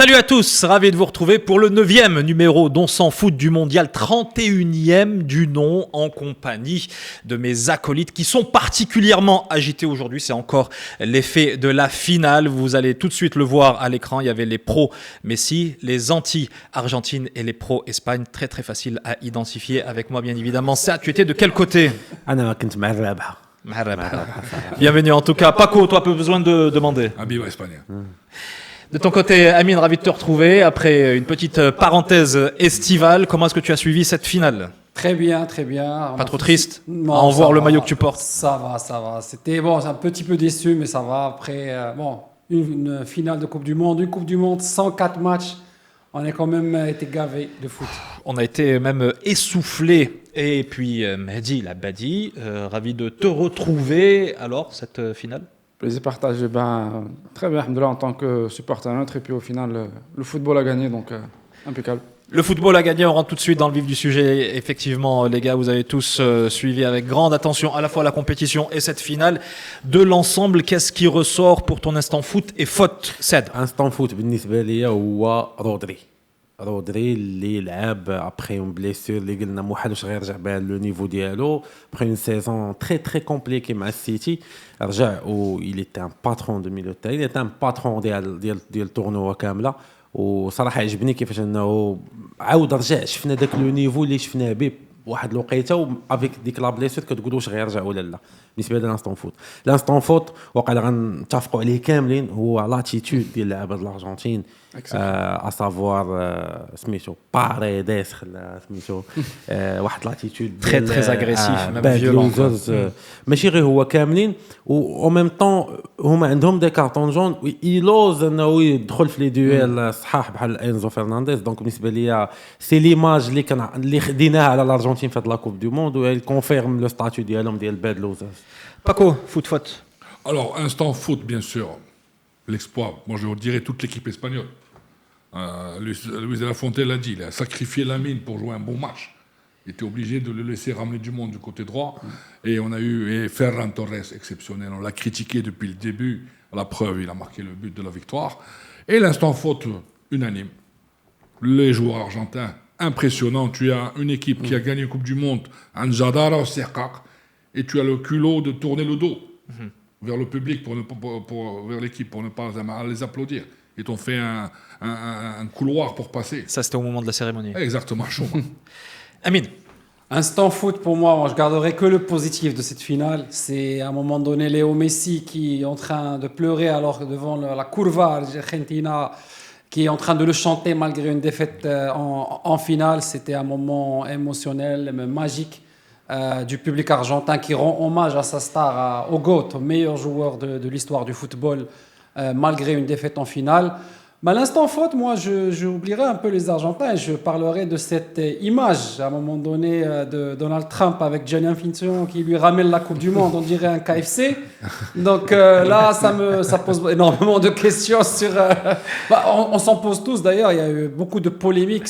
Salut à tous, ravi de vous retrouver pour le 9e numéro d'On s'en fout du mondial, 31e du nom, en compagnie de mes acolytes qui sont particulièrement agités aujourd'hui. C'est encore l'effet de la finale, vous allez tout de suite le voir à l'écran. Il y avait les pros Messi, les anti-Argentine et les pros Espagne, très très facile à identifier avec moi bien évidemment. Ça, tu étais de quel côté? Bienvenue en tout cas. Paco, toi, peu besoin de demander. Viva Espagne. De ton côté, Amine, ravi de te retrouver après une petite parenthèse estivale. Comment est-ce que tu as suivi cette finale? Très bien, très bien. Pas trop triste non, à en voir va, le maillot que tu portes? Ça va. C'était bon, un petit peu déçu, mais ça va. Après, une finale de Coupe du Monde, une Coupe du Monde, 104 matchs. On a quand même été gavés de foot. On a été même essoufflés. Et puis, Mehdi Labadi, ravi de te retrouver. Alors, cette finale? Plaisir partagé, très bien, alhamdoulilah, en tant que supporter neutre. Et puis au final, le football a gagné, donc impeccable. Le football a gagné, on rentre tout de suite dans le vif du sujet. Effectivement, les gars, vous avez tous suivi avec grande attention à la fois la compétition et cette finale. De l'ensemble, qu'est-ce qui ressort pour ton instant foot et faute, Ced? instant foot بالنسبه ليا هو رودري اللي لعب après une blessure اللي قلنا مو حدش غيرجع بها لو نيفو ديالو après une saison très très compliquée مع السيتي رجع و il était un patron de milieu de terrain, il était un patron ديال التورنوا كامله. وصراحه عجبني كيفاش انه عاود رجع شفنا داك لو نيفو اللي شفناه به واحد الوقيته افيك ديك لا بليسور كتقول واش غيرجع ولا لا. بالنسبه لي لانستون فوت وقع غنتفقوا عليه كاملين هو لاتيتود ديال اللاعب الارجنتين سافوار سميتو باريديس سميتو واحد لاتيتود تري تري اغريسيف ميم فيولون ماشي غير هو كاملين و ميم طون هما عندهم دي كارطون جون ويلوز انه يدخل في لي دويل صحاح بحال انزو فرنانديز. دونك بالنسبه لي سي ليماج اللي خديناها على الارجنتين في هاد لا كوب دو موند و كونفيرم لو ستاتيو ديالهم ديال باد لوزرز. Paco, foot. Alors, instant foot, bien sûr. L'exploit. Moi, je dirais toute l'équipe espagnole. Luis de la Fuente l'a dit, il a sacrifié la mine pour jouer un bon match. Il était obligé de le laisser ramener du monde du côté droit. Et on a eu Ferran Torres, exceptionnel. On l'a critiqué depuis le début. À la preuve, il a marqué le but de la victoire. Et l'instant faute, unanime. Les joueurs argentins, impressionnants. Tu as une équipe qui a gagné une Coupe du Monde, Anjadara au Serkak, et tu as le culot de tourner le dos vers le public, vers l'équipe, pour ne pas les applaudir. Ils t'ont fait un couloir pour passer. Ça, c'était au moment de la cérémonie. Exactement, chaud. Amine. Instant foot pour moi, je garderai que le positif de cette finale. C'est à un moment donné Léo Messi qui est en train de pleurer alors que devant la curva Argentina, qui est en train de le chanter malgré une défaite en finale. C'était un moment émotionnel, même magique. Du public argentin qui rend hommage à sa star, au GOAT, au meilleur joueur de l'histoire du football, malgré une défaite en finale. Mais à l'instant faute, moi, j'oublierai un peu les Argentins et je parlerai de cette image, à un moment donné, de Donald Trump avec Gianni Infantino qui lui ramène la Coupe du Monde, on dirait un KFC. Donc là, ça pose énormément de questions sur... on s'en pose tous, d'ailleurs, il y a eu beaucoup de polémiques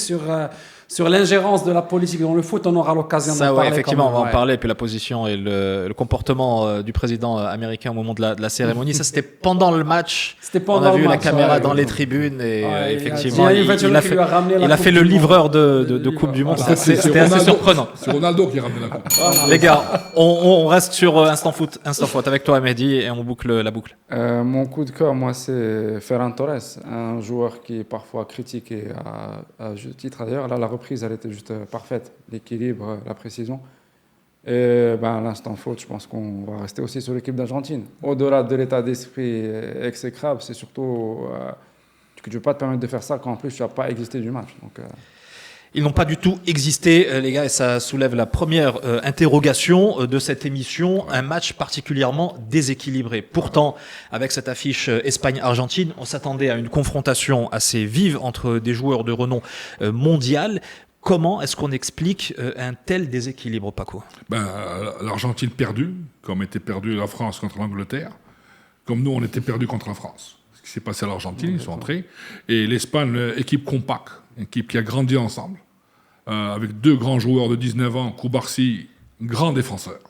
sur l'ingérence de la politique dans le foot. On aura l'occasion d'en parler. Effectivement, on va en parler. Et puis la position et le comportement du président américain au moment de la cérémonie. Ça, c'était pendant le match. On a vu la caméra dans les tribunes et effectivement, il a fait le livreur de Coupe du Monde. C'était assez surprenant. C'est Ronaldo qui a ramené la Coupe. Les gars, on reste sur instant foot avec toi, Mehdi, et on boucle la boucle. Mon coup de cœur, moi, c'est Ferran Torres, un joueur qui est parfois critiqué à juste titre d'ailleurs. Là, la reprise, elle était juste parfaite, l'équilibre, la précision. Et à l'instant faute, je pense qu'on va rester aussi sur l'équipe d'Argentine. Au-delà de l'état d'esprit exécrable, c'est surtout que tu ne peux pas te permettre de faire ça quand en plus tu n'as pas existé du match. Donc, Ils n'ont pas du tout existé, les gars, et ça soulève la première interrogation de cette émission. Un match particulièrement déséquilibré. Pourtant, avec cette affiche Espagne-Argentine, on s'attendait à une confrontation assez vive entre des joueurs de renom mondial. Comment est-ce qu'on explique un tel déséquilibre, Paco? L'Argentine perdue, comme était perdue la France contre l'Angleterre, comme nous, on était perdus contre la France. Ce qui s'est passé à l'Argentine, ils sont entrés. Et l'Espagne, équipe compacte, une équipe qui a grandi ensemble, avec deux grands joueurs de 19 ans, Koubarsi, grand défenseur,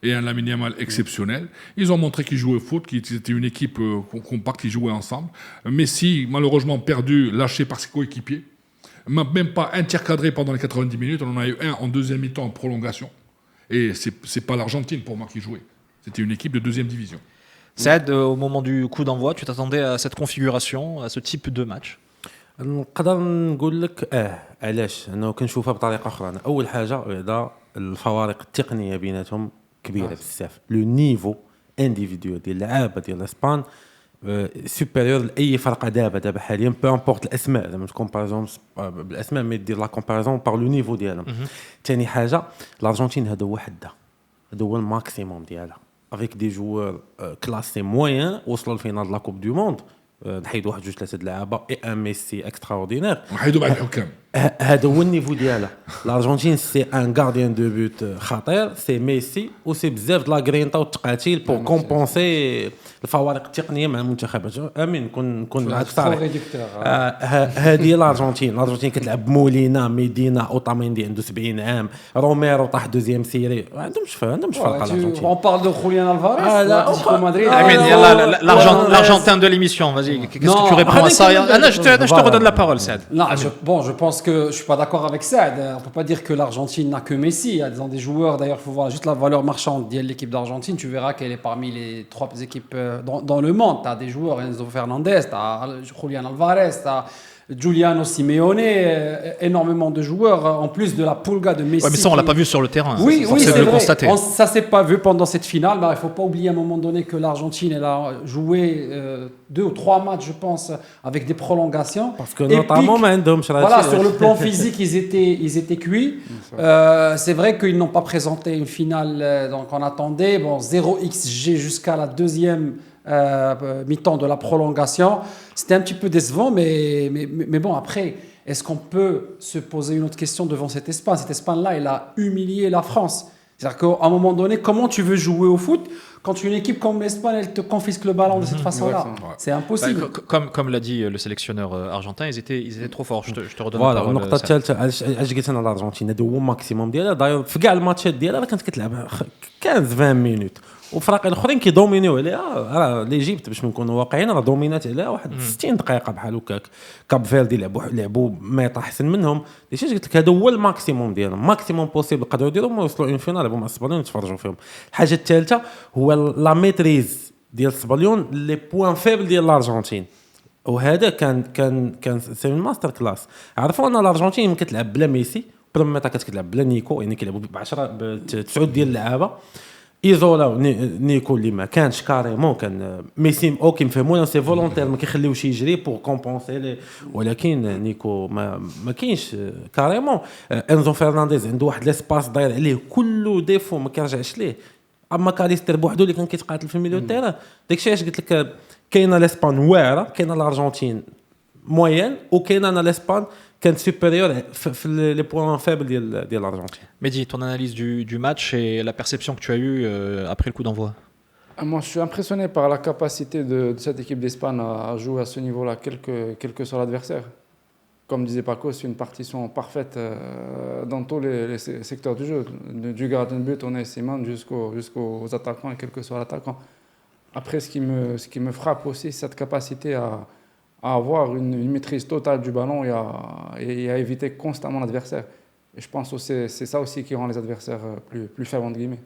et un Lamine Yamal exceptionnel. Ils ont montré qu'ils jouaient au foot, qu'ils étaient une équipe compacte, qui jouaient ensemble. Messi, malheureusement perdu, lâché par ses coéquipiers. Même pas un tir cadré pendant les 90 minutes. On en a eu un en deuxième mi-temps en prolongation. Et c'est pas l'Argentine pour moi qui jouait. C'était une équipe de deuxième division. Saad, au moment du coup d'envoi, tu t'attendais à cette configuration, à ce type de match? نقدر نقول لك علاش انه كنشوفها بطريقه اخرى. أنا اول حاجه بعدا الفوارق التقنيه بيناتهم كبيره بزاف. لو نيفو انديفيدوال ديال اللعابه ديال اسبان سوبيريور لاي فرقه دابا حاليا بو امبورت الاسماء زعما كومباريزون بالاسماء مي دير لا كومباريزون بار لو نيفو ديالهم. ثاني حاجه الارجنتين هذا هو حدها، هذا هو الماكسيموم ديالها افيك دي جوور كلاسي موين وصلوا للفينال لا كوب دو موند. نحيد واحد جوج ثلاثه د اللعابه اي ان ميسي اكسترا اوردينير نحيدوا بعد الحكام. هذا هو النيفو ديالها. الارجنتين سي ان غارديان دو بوت خطير، سي ميسي وسي بزاف د لا غرينتا والتقاتيل بور كومبونسي الفوارق التقنيه مع المنتخبات. امين نكون معك صريح. هذه الارجنتين كتلعب مولينا ميدينا اوتاميندي عنده 70 عام، روميرو طاح دوزيام سيري، ما عندهمش فرقه الارجنتين. On parle de Julián Alvarez, Atlético Madrid. Amine, l'Argentin de l'émission, vas-y, qu'est-ce que tu réponds à ça? Je te redonne la parole, Saad. Non, je pense que je suis pas d'accord avec ça. On peut pas dire que l'Argentine n'a que Messi. Il y a des joueurs, d'ailleurs, il faut voir juste la valeur marchande de l'équipe d'Argentine. Tu verras qu'elle est parmi les 3 équipes dans le monde. Tu as des joueurs, Enzo Fernandez, tu as Julián Alvarez, tu as Giuliano Simeone, énormément de joueurs, en plus de la pulga de Messi. Ouais, mais ça, on l'a pas vu sur le terrain. Oui, c'est c'est de le vrai. constater. Ça s'est pas vu pendant cette finale. Il faut pas oublier à un moment donné que l'Argentine, elle a joué 2 ou 3 matchs, je pense, avec des prolongations. Parce que notamment, voilà, sur le plan physique, ils étaient cuits. C'est vrai qu'ils n'ont pas présenté une finale, donc on attendait 0xG jusqu'à la deuxième mi-temps de la prolongation. C'était un petit peu décevant, mais bon, après, est-ce qu'on peut se poser une autre question devant cette Espagne? Cette Espagne-là, elle a humilié la France. C'est-à-dire qu'à un moment donné, comment tu veux jouer au foot quand une équipe comme l'Espagne, elle te confisque le ballon de cette façon-là? C'est impossible. Comme l'a dit le sélectionneur argentin, ils étaient trop forts. Je te redonne فوالا la parole. النقطه الثالثه علاش قلت انا الارجنتين هذا هو الماكسيموم ديالها. داير في كاع الماتشات ديالها راه كانت كتلعب 15-20 مينوت، وفرق الاخرين كيدومينيو عليها. راه ليجيبت باش نكونوا واقعيين راه دومينات عليها واحد 60 دقيقه بحال هكاك. كاب فيردي لعبوا ميطا احسن منهم. ديجا قلت لك هذا هو الماكسيموم ديالهم، ماكسيموم بوسيبل قدروا يديروا ما وصلوا اون فينال مع السباليون نتفرجوا فيهم. الحاجه الثالثه هو لا ميتريز ديال السباليون لي بوين فيبل ديال الارجنتين، وهذا كان سي ماستر كلاس. عرفوا ان الارجنتين كتلعب بلا ميسي، بريميتا كتلعب بلا نيكو، يعني كيلعبوا ب 10 9 ديال اللعابه ايزولا. نيكو اللي ما كانش كاريمون، كان ميسي اوكي مفهمونا سي فولونتير ما كيخليوش يجري بور كومبونسي، ولكن نيكو ما كاينش كاريمون. انزو فرنانديز عنده واحد ليسباس داير عليه كله ديفو ما كيرجعش ليه. اما كاليستر بوحدو اللي كان كيتقاتل في الميليو تيرا. داكشي علاش قلت لك كاينه لاسبان واعره، كاينه الارجنتين موين، وكاينه لاسبان كانت سوبيريور في لي بوين فابل ديال الارجنتين. Mehdi, ton analyse du match et la perception que tu as eue après le coup d'envoi? Moi, je suis impressionné par la capacité de cette équipe d'Espagne à jouer à ce niveau-là, quel que soit l'adversaire. Comme disait Paco, c'est une partition parfaite dans tous les secteurs du jeu, du gardien de but, on est Simon jusqu'aux attaquants, et quel que soit l'attaquant. Après, ce qui me frappe aussi, c'est cette capacité à avoir une maîtrise totale du ballon et à éviter constamment l'adversaire. Et je pense que c'est ça aussi qui rend les adversaires plus faibles, entre guillemets.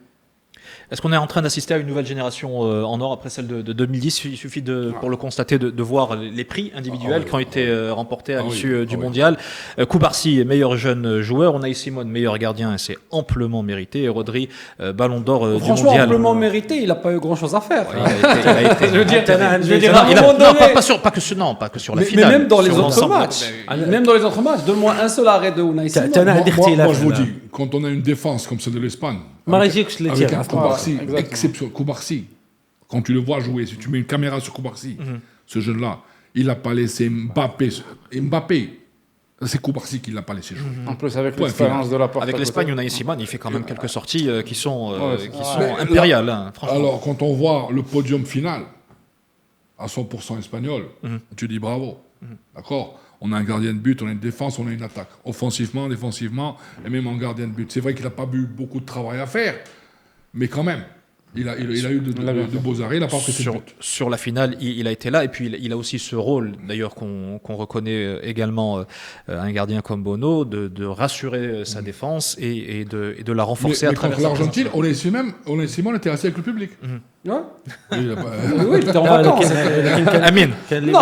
Est-ce qu'on est en train d'assister à une nouvelle génération en or après celle de 2010? Il suffit pour le constater de voir les prix individuels qui ont été remportés à l'issue du mondial. Koubarsi, meilleur jeune joueur. Unai Simon, meilleur gardien, et c'est amplement mérité. Et Rodri, ballon d'or du mondial. Franchement, amplement mérité, il n'a pas eu grand-chose à faire. Il a été je veux dire, à un moment donné, pas que sur la finale. Mais même dans les sur autres l'ensemble. matchs. Même dans les autres matchs, donne-moi un seul arrêt de Unai Simon. Moi, je vous dis, quand on a une défense comme celle de l'Espagne, avec un Koubarsi exceptionnel, Koubarsi, quand tu le vois jouer, si tu mets une caméra sur Koubarsi, ce jeune-là, il n'a pas laissé Mbappé, c'est Koubarsi qui ne l'a pas laissé jouer. En plus, avec l'expérience de la porte. Avec l'Espagne, Unai Simon, il fait quand même quelques sorties qui sont impériales. Franchement. Alors, quand on voit le podium final à 100% espagnol, tu dis bravo. D'accord? On a un gardien de but, on a une défense, on a une attaque. Offensivement, défensivement, et même en gardien de but. C'est vrai qu'il n'a pas eu beaucoup de travail à faire. Mais quand même, il a eu de beaux arrêts, il n'a pas pris ses buts. Sur la finale, il a été là, et puis il a aussi ce rôle, d'ailleurs, qu'on reconnaît également à un gardien comme Bono, de rassurer sa défense et de la renforcer mais à travers contre l'Argentine, on était assis avec le public. Ouais. Il a pas- Oui, il était en vacances. Amine, Non,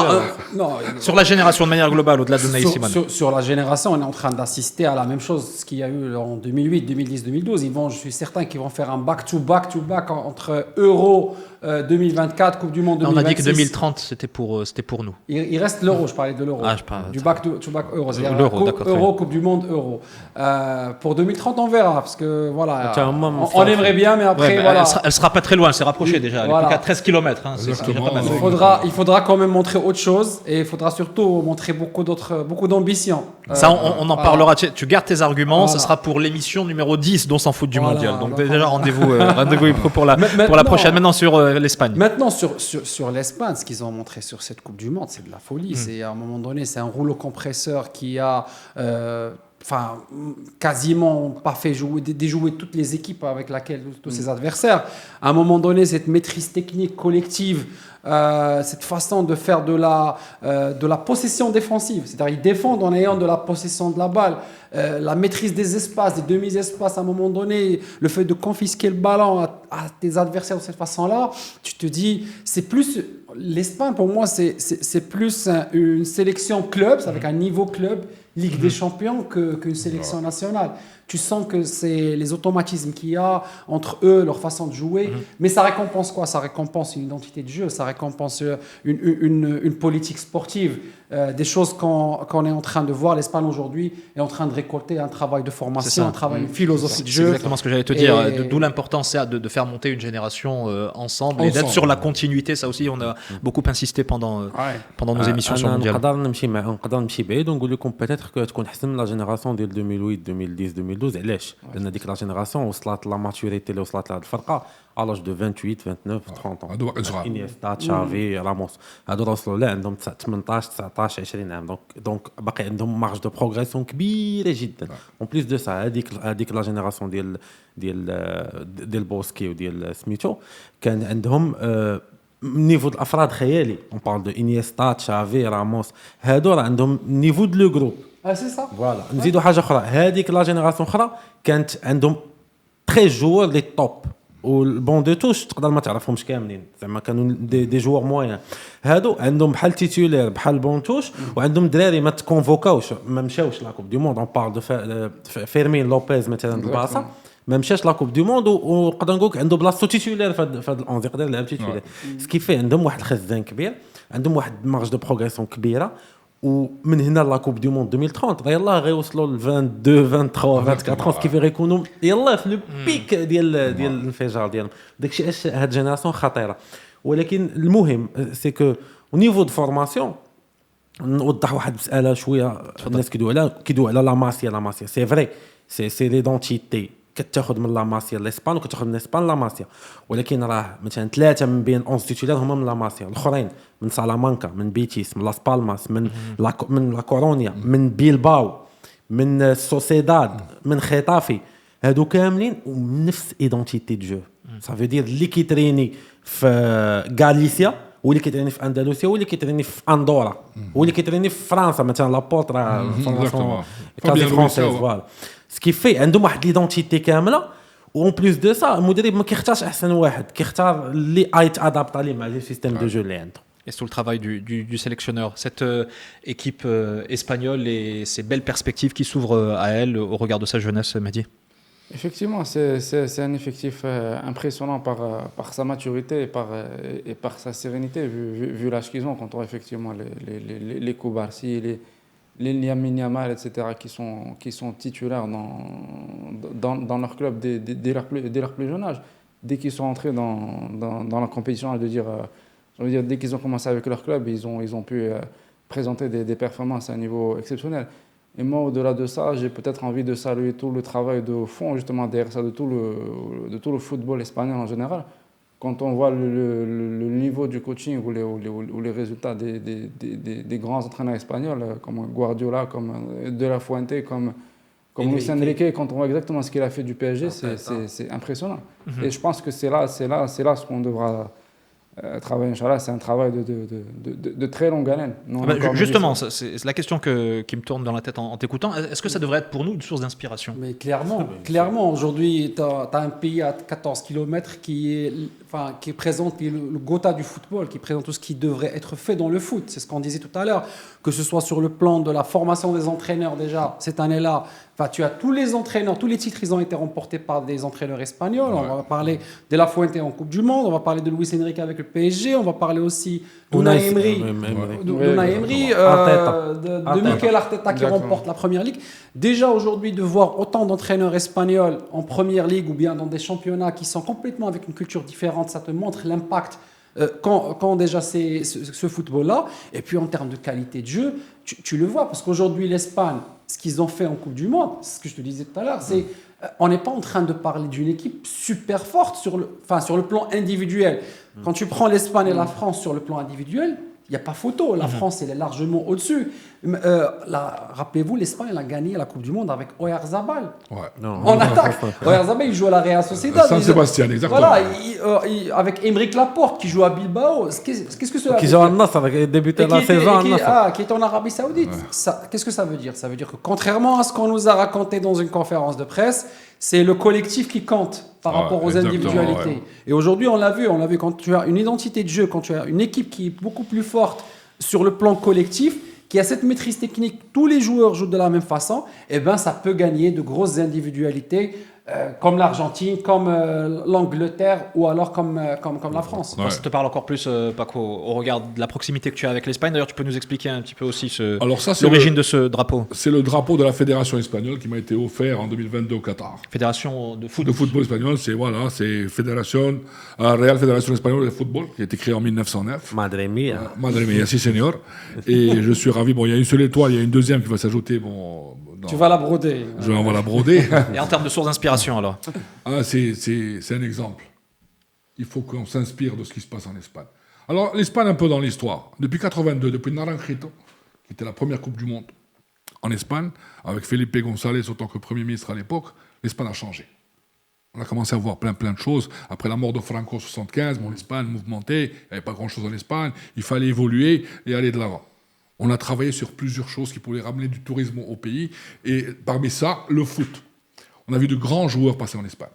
non. sur la génération de manière globale, au-delà de Naïs Simane. Sur la génération, on est en train d'assister à la même chose, ce qu'il y a eu en 2008, 2010, 2012. Je suis certain qu'ils vont faire un back-to-back entre Euro 2024, Coupe du Monde 2026. On a dit que 2030, c'était pour nous. Il reste l'Euro, je parlais de l'Euro. Ah, je parle- Du back-to-back Euro. C'est-à-dire l'Euro, la d'accord, très Euro, bien. Coupe du Monde, Euro. Pour 2030, on verra, parce que voilà, Tiens, moi, on aimerait bien, mais après, Ouais, mais voilà. elle sera pas très loin, elle s'est rapprochée déjà. Elle est Voilà. plus qu'à 13 km. C'est Exactement. déjà pas mal. Il faudra quand même montrer autre chose, et il faudra surtout montrer beaucoup d'ambition. Ça, on en voilà. parlera. Tu gardes tes arguments. Voilà. Ça sera pour l'émission numéro 10 d'On s'en fout du Voilà, mondial. Donc, donc déjà, rendez-vous pour la Maintenant- prochaine. Maintenant, sur l'Espagne. Maintenant, sur l'Espagne, ce qu'ils ont montré sur cette Coupe du Monde, c'est de la folie. C'est à un moment donné, c'est un rouleau compresseur qui a quasiment pas fait déjouer toutes les équipes avec lesquelles tous ses adversaires. À un moment donné, cette maîtrise technique collective, cette façon de faire de la possession défensive, c'est-à-dire ils défendent en ayant de la possession de la balle, la maîtrise des espaces, des demi-espaces à un moment donné, le fait de confisquer le ballon à tes adversaires de cette façon-là, tu te dis, c'est plus l'Espagne pour moi, c'est plus une sélection club, c'est avec un niveau club, Ligue des Champions, qu'une sélection nationale. Tu sens que c'est les automatismes qu'il y a entre eux, leur façon de jouer. Mais ça récompense quoi? Ça récompense une identité de jeu, ça récompense une politique sportive. Des choses qu'on est en train de voir. L'Espagne aujourd'hui est en train de récolter un travail de C'est formation, ça. un travail de philosophie de C'est jeu. exactement ce que j'allais te dire. Et- D'où l'importance de faire monter une génération ensemble et Ensemble. d'être sur la continuité. Ça aussi, on a beaucoup insisté pendant nos émissions sur le mondial. نقدر نمشي بعيد ونقول لكم بيتيتر كو تكون احسن من لا جينيراسيون ديال 2008 2010 2012 علاش لان ديك لا جينيراسيون وصلت لا ماتوريتي اللي وصلت لهاد الفرقه على لاج دو 28 29 30 هادو باقي صغار. انيستا تشافي راموس هادو وصلوا لا عندهم 18 19 20 عام دونك باقي عندهم مارج دو بروغريسيون كبيره جدا اون بليس دو سا هذيك لا جينيراسيون ديال بوسكي وديال سميتو كان عندهم نيفو الافراد خيالي اون بارل دو انيستا تشافي راموس هادو راه عندهم نيفو دو لو جروب Ah, c'est ça. فوالا نزيدوا حاجه اخرى هذيك لا جينيراسيون اخرى كانت عندهم 13 جوار لي توب والبون دو توش تقدر ما تعرفهمش كاملين زعما كانوا دي جوار موين هادو عندهم بحال تيتولير بحال بون توش وعندهم دراري ما تكونفوكاوش ما مشاوش لا كوب دو موند اون بارل دو فيرمين لوبيز مثلا البارسا ما مشاش لا كوب دو موند ونقدر نقول لك عنده بلاصتو تيتولير في هذا ال11 يقدر يلعب تيتولير سكيفي عندهم واحد الخزان كبير عندهم واحد مارج دو بروغريسيون كبيره ومن هنا لا كوب دو موند 2030 يلاه غيوصلوا ل 22 23 24 كيف غيكونوا يلاه في لو بيك ديال الانفجار ديالهم داكشي اش هاد جينيراسيون خطيره ولكن المهم سي كو او نيفو دو فورماسيون نوضح واحد المساله شويه الناس كيدويو على لا ماسيا سي فري سي ليدونتيتي كتاخذ من لا ماسيا لاسبان وكتاخذ من اسبان لا ماسيا ولكن راه مثلا ثلاثه من بين 11 تيتولار هما من لا ماسيا الاخرين من سالامانكا من بيتيس من لاس بالماس من لا كورونيا من بيلباو من سوسيداد من خيطافي هادو كاملين نفس ايدونتيتي دو جو صافي دير اللي كيتريني في غاليسيا هو اللي كيتريني في اندلسيا هو اللي كيتريني في اندورا هو اللي كيتريني في فرنسا مثلا لابورت راه فورماسيون كازي فرونسيز فوالا سكيفي عندهم واحد ليدونتيتي كامله وون بليس دو سا المدرب ما كيختارش احسن واحد كيختار اللي ايت ادابط عليه مع لي سيستيم دو جو اللي عنده Et sur le travail du sélectionneur, cette équipe espagnole et ces belles perspectives qui s'ouvrent à elle au regard de sa jeunesse, Mehdi. Effectivement, c'est un effectif impressionnant par sa maturité et par sa sérénité, vu l'âge qu'ils ont, quand on voit effectivement les Koubarsi, les Lamine Yamal, etc., qui sont titulaires dans leur club dès leur plus jeune âge. Dès qu'ils sont entrés dans la compétition, je veux dire, dès qu'ils ont commencé avec leur club, ils ont pu présenter des performances à un niveau exceptionnel. Et moi, au-delà de ça, j'ai peut-être envie de saluer tout le travail de fond, justement, derrière ça, de tout le football espagnol en général. Quand on voit le niveau du coaching ou les résultats des grands entraîneurs espagnols, comme Guardiola, comme De La Fuente, Comme Luis Enrique, quand on voit exactement ce qu'il a fait du PSG, c'est impressionnant. Et je pense que c'est là ce qu'on devra travailler, Inch'Allah. C'est un travail de très longue haleine. Justement, c'est la question qui me tourne dans la tête en t'écoutant. Est-ce que ça devrait être pour nous une source d'inspiration? Mais clairement, aujourd'hui, tu as un pays à 14 km qui présente le Gotha du football, qui présente tout ce qui devrait être fait dans le foot. C'est ce qu'on disait tout à l'heure, que ce soit sur le plan de la formation des entraîneurs déjà, cette année-là. Tu as tous les entraîneurs, tous les titres, ils ont été remportés par des entraîneurs espagnols. On va parler de La Fuente en Coupe du Monde, on va parler de Luis Enrique avec le PSG, on va parler aussi d'Unai Emery, de Mikel Arteta qui remporte la Première Ligue. Déjà aujourd'hui, de voir autant d'entraîneurs espagnols en Première Ligue ou bien dans des championnats qui sont complètement avec une culture différente, ça te montre l'impact quand déjà c'est ce football-là. Et puis en termes de qualité de jeu, tu le vois, parce qu'aujourd'hui l'Espagne, ce qu'ils ont fait en Coupe du Monde, ce que je te disais tout à l'heure, c'est on n'est pas en train de parler d'une équipe super forte sur le plan individuel. Quand tu prends l'Espagne et la France sur le plan individuel, il n'y a pas photo. La France, elle est largement au-dessus. Rappelez-vous, l'Espagne elle a gagné la Coupe du Monde avec Oyarzabal. En attaque. Oyarzabal, il joue à la Real Sociedad. San Sébastien, exactement. Voilà, avec Aymeric Laporte qui joue à Bilbao. Qu'est-ce que cela veut dire? Qui joue à Nasr, qui a débuté la saison à Nasr. Qui est en Arabie Saoudite. Qu'est-ce que ça veut dire? Ça veut dire que contrairement à ce qu'on nous a raconté dans une conférence de presse, c'est le collectif qui compte par rapport aux individualités. Ouais. Et aujourd'hui, on l'a vu quand tu as une identité de jeu, quand tu as une équipe qui est beaucoup plus forte sur le plan collectif, qui a cette maîtrise technique, tous les joueurs jouent de la même façon, et ben ça peut gagner de grosses individualités comme l'Argentine, comme l'Angleterre ou alors comme la France. Ouais. Ça te parle encore plus, Paco, au regard de la proximité que tu as avec l'Espagne. D'ailleurs, tu peux nous expliquer un petit peu aussi l'origine de ce drapeau. C'est le drapeau de la Fédération espagnole qui m'a été offert en 2022 au Qatar. Fédération de foot. De football espagnol, c'est Fédération, Real Fédération espagnole de football, qui a été créée en 1909. Madre mia. Madre mia, si, señor. Et je suis ravi. Bon, il y a une seule étoile, il y a une deuxième qui va s'ajouter. Tu vas la broder. On va la broder. Et en termes de source d'inspiration, alors? C'est un exemple. Il faut qu'on s'inspire de ce qui se passe en Espagne. Alors, l'Espagne, un peu dans l'histoire. Depuis 82, depuis Naranjito, qui était la première Coupe du Monde en Espagne, avec Felipe González en tant que Premier ministre à l'époque, l'Espagne a changé. On a commencé à voir plein de choses. Après la mort de Franco en 1975, l'Espagne mouvementée, il n'y avait pas grand-chose en Espagne, il fallait évoluer et aller de l'avant. On a travaillé sur plusieurs choses qui pouvaient ramener du tourisme au pays, et parmi ça, le foot. On a vu de grands joueurs passer en Espagne.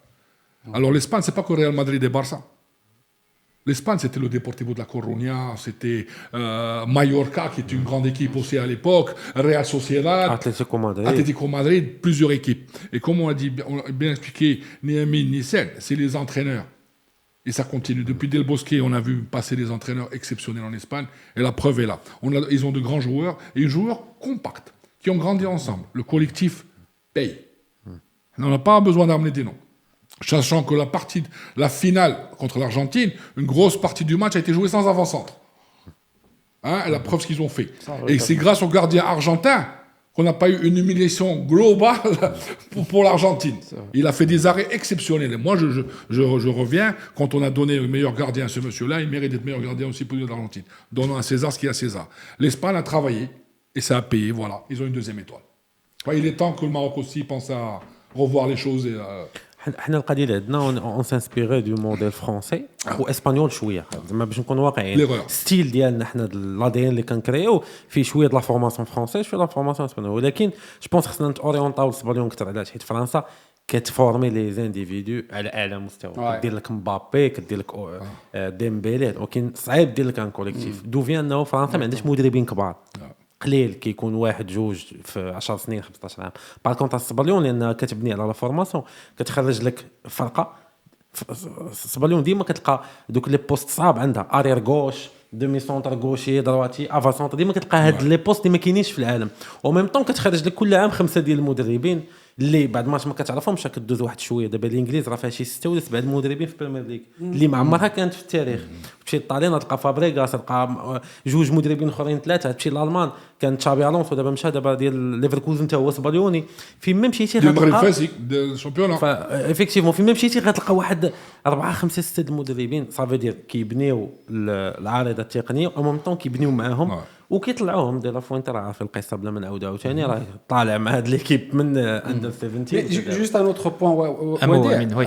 Alors l'Espagne, c'est pas que Real Madrid et Barça. L'Espagne, c'était le Deportivo de la Coruña, c'était Mallorca, qui était une grande équipe aussi à l'époque, Real Sociedad, Atlético Madrid, plusieurs équipes. Et comme on a bien expliqué, ni Amin ni Sen, c'est les entraîneurs. Et ça continue. Depuis Del Bosque, on a vu passer des entraîneurs exceptionnels en Espagne, et la preuve est là. Ils ont de grands joueurs, et des joueurs compacts, qui ont grandi ensemble. Le collectif paye. On n'a pas besoin d'amener des noms. Sachant que la finale contre l'Argentine, une grosse partie du match a été jouée sans avant-centre. La preuve ce qu'ils ont fait. Et c'est grâce au gardien argentin qu'on n'a pas eu une humiliation globale pour l'Argentine. Il a fait des arrêts exceptionnels. Et moi, je reviens, quand on a donné le meilleur gardien à ce monsieur-là, il mérite d'être meilleur gardien aussi pour l'Argentine. Donnons à César ce qu'il y a à César. L'Espagne a travaillé, et ça a payé, voilà. Ils ont une deuxième étoile. Il est temps que le Maroc aussi pense à revoir les choses. حنا القضيه اللي عندنا اون سانسبيري دو موديل فرونسي واسبانيول شويه زعما باش نكون واقعيين ستيل ديالنا حنا لا دي ان اللي كنكريو فيه شويه د لا فورماسيون فرونسي شويه د لا فورماسيون اسبانيول ولكن جو بونس خصنا نتوريونطاو الاسبانيول اكثر علاش حيت فرنسا كتفورمي لي زانديفيدو على اعلى مستوى كدير لك مبابي كدير لك ديمبيلي ولكن صعيب دير لك ان كوليكتيف دو فيان انه فرنسا ما عندهاش مدربين كبار قليل كيكون واحد جوج في 10 سنين 15 عام باغ كونطا السباليون لان كتبني على لا فورماسيون كتخرج لك فرقه السباليون ديما كتلقى دوك لي بوست صعاب عندها ارير غوش دومي سونتر غوشي درواتي افا سونتر ديما كتلقى هاد لي بوست اللي ما كاينينش في العالم او ميم طون كتخرج لك كل عام 5 ديال المدربين اللي بعد ما كتعرفهمش كدوز واحد شويه دابا الانجليز راه فيها شي 6 ولا 7 المدربين في البريمير ليغ اللي ما عمرها كانت في التاريخ تمشي للطاليان تلقى فابريغاس تلقى جوج مدربين اخرين ثلاثه تمشي للالمان كان تشابي الونسو دابا مشى دابا ديال ليفركوزن حتى هو سباليوني فين ما مشيتي غتلقى فاسيك الشامبيون افيكتيفمون فين ما مشيتي غتلقى واحد 4 5 6 المدربين صافي دير كيبنيو العارضه التقنيه او ميم طون كيبنيو معاهم وكيطلعوهم دي لافوينت راه عارف القصه بلا ما نعاودو عاوتاني راه طالع مع هاد ليكيب من اندر Mais 17. juste un autre point, Un mot, Wadir. Amine, oui.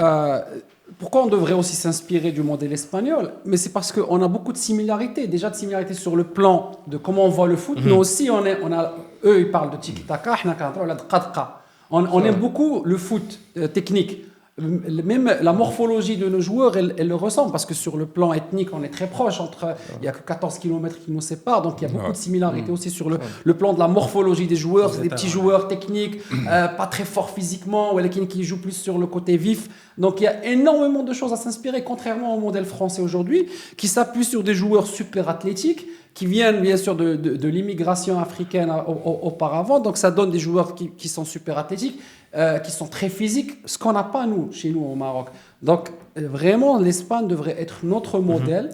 Pourquoi on devrait aussi s'inspirer du modèle espagnol? Mais c'est parce qu'on a beaucoup de similarités. Déjà de similarités sur le plan de comment on voit le foot, mais aussi eux ils parlent de tiki-taka, on aime beaucoup le foot technique. Même la morphologie de nos joueurs, elle le ressemble parce que sur le plan ethnique, on est très proche. Il n'y a que 14 km qui nous séparent, donc il y a beaucoup de similarités aussi sur le plan de la morphologie des joueurs. C'est des petits joueurs techniques, pas très forts physiquement, ou qui jouent plus sur le côté vif. Donc il y a énormément de choses à s'inspirer, contrairement au modèle français aujourd'hui, qui s'appuie sur des joueurs super athlétiques, qui viennent bien sûr de l'immigration africaine auparavant. Donc ça donne des joueurs qui sont super athlétiques, qui sont très physiques, ce qu'on n'a pas nous, chez nous au Maroc. Donc vraiment, l'Espagne devrait être notre modèle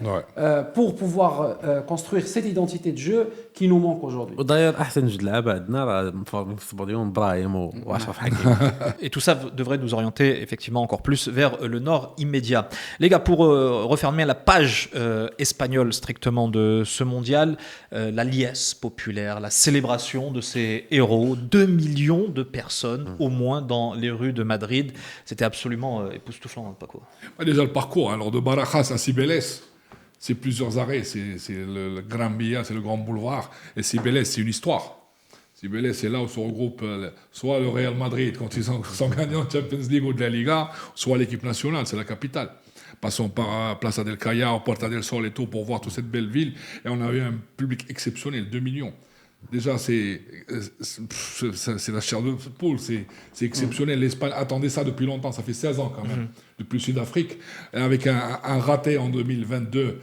pour pouvoir construire cette identité de jeu qui nous manque aujourd'hui. وداير احسن جوج لعابه عندنا راه مفورمين في السبوريون ابراهيم واشرف حكيمي. Et tout ça devrait nous orienter effectivement encore plus vers le nord immédiat. Les gars, pour refermer la page espagnole strictement de ce mondial, la liesse populaire, la célébration de ces héros, 2 millions de personnes au moins dans les rues de Madrid, c'était absolument époustouflant, hein, Paco. Déjà le parcours, alors de Barajas à Cibeles, c'est plusieurs arrêts, c'est le Gran Via, c'est le grand boulevard, et Cibeles, c'est une histoire. Cibeles, c'est là où se regroupe soit le Real Madrid quand ils sont gagnants de Champions League ou de la Liga, soit l'équipe nationale, c'est la capitale. Passons par Plaza del Callao, Puerta del Sol et tout pour voir toute cette belle ville, et on avait un public exceptionnel, 2 millions. Déjà, c'est la chair de poule, c'est exceptionnel. L'Espagne attendait ça depuis longtemps, ça fait 16 ans quand même, depuis le Sud-Afrique. Et avec un raté en 2022,